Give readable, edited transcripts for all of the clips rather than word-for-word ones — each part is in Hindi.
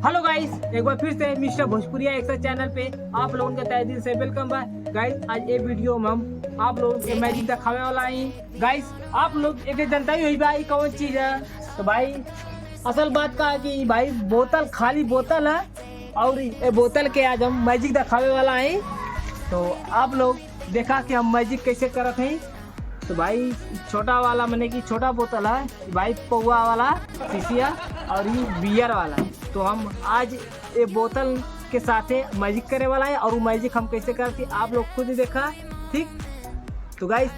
हेलो गाइस, एक बार फिर से मिस्टर भोजपुरिया एक्सर चैनल पे आप लोगों का तहे दिल से वेलकम बा। गाइस आज ये वीडियो में हम आप लोगों के मैजिक दिखावे वाला हैं। गाइस आप लोग एक जनता ही हुई भाई कौन चीज है, तो भाई असल बात का है कि भाई बोतल खाली बोतल है और ये बोतल के आज हम मैजिक दिखावे वाला हैं। तो आप लोग देखा कि हम मैजिक कैसे करते हैं। तो भाई छोटा वाला मैंने कि छोटा बोतल है भाई, पौवा वाला शीशिया और ये बियर वाला। तो हम आज ये बोतल के साथ मैजिक करने वाला है और वो मैजिक हम कैसे करते आप लोग खुद ही देखा, ठीक। तो गाइस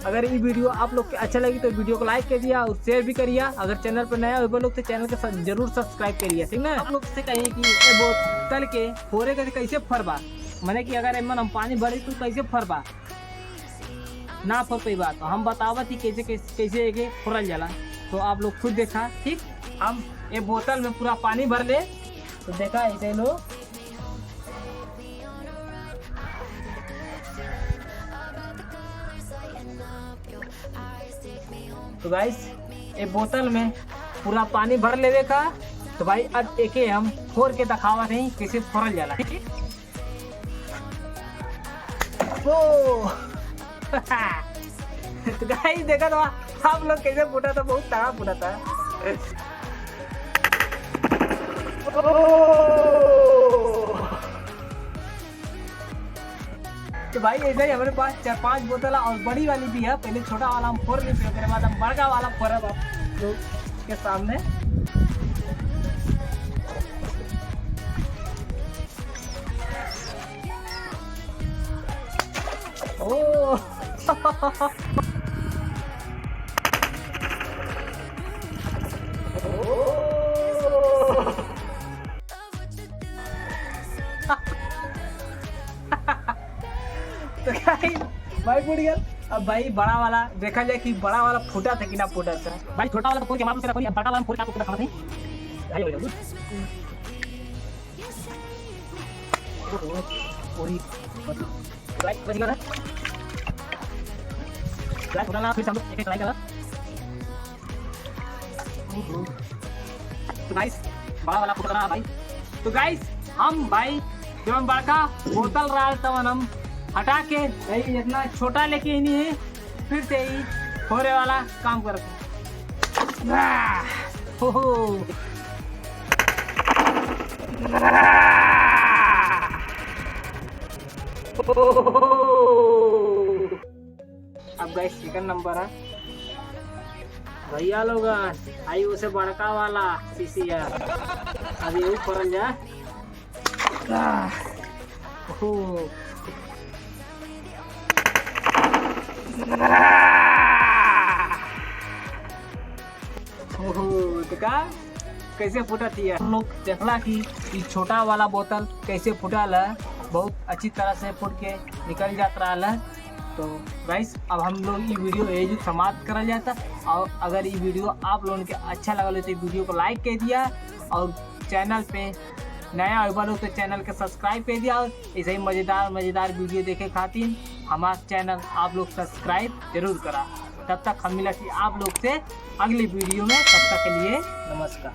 अगर ये वीडियो आप लोग के अच्छा लगी तो वीडियो को लाइक कर दिया और शेयर भी करिए। अगर चैनल पर नया हो लोग तो चैनल के साथ जरूर सब्सक्राइब करिए, ठीक ना। आप लोग से कहिए कि ये बोतल के फोरे के कैसे फरबा, मैंने कि अगर एमन हम पानी भरे तो कैसे फरबा ना फर पाई बात, तो हम बतावत ही कैसे कैसे कैसे एक फोड़ल जाला। तो आप लोग खुद देखा, ठीक। हम ये बोतल में पूरा पानी भर ले, तो देखा ऐसे लो। तो गाइस ये बोतल में पूरा पानी भर लेवे का। तो भाई अब एक हम फोड़ के दिखावत हैं कैसे फोड़ल जाला। तो गाइस देखा तो आप लोग कैसे फूटा था, बहुत तगड़ा फूटा था। तो भाई ऐसे ही हमारे पास 4-5 बोतल और बड़ी वाली भी है। पहले छोटा वाला हम फोड़ लेते, उसके बाद हम बड़का वाला फोड़ा आप लोग के सामने। ओ तो भाई फूट गया। अब भाई बड़ा वाला देखा जाए कि बड़ा वाला फूटा था कि ना फूटा था। भाई छोटा वाला फोड़ के मालूम चला, बड़ा वाला फोड़ के आपको दिखाना था। फिर हम लोग एक ट्राई करा। तो गाइस बड़ा वाला फूट रहा भाई। तो गाइस हम भाई जब हम बड़का बोतल रहा तब हम हटा के भाई इतना छोटा लेके ही नहीं है, फिर से ही फोड़े वाला काम करते। अब गाइस सेकंड नंबर है भैया लोग आई उसे बड़का वाला शीशिया अभी यही फोड़ल जा। कैसे फूटा थी हम लोग देखला कि छोटा वाला बोतल कैसे फूटल है, बहुत अच्छी तरह से फूट के निकल जाता रहा है। तो गाइस अब हम लोग ये वीडियो यही समाप्त करल जाता। और अगर ये वीडियो आप लोगों के अच्छा लगा तो वीडियो को लाइक कर दिया और चैनल पे नया हुआ लोग तो चैनल के सब्सक्राइब कर दिया। और ऐसे ही मज़ेदार वीडियो देखे खातिर हमारा चैनल आप लोग सब्सक्राइब जरूर करा। तब तक हम मिला आप लोग से अगली वीडियो में, तब तक के लिए नमस्कार।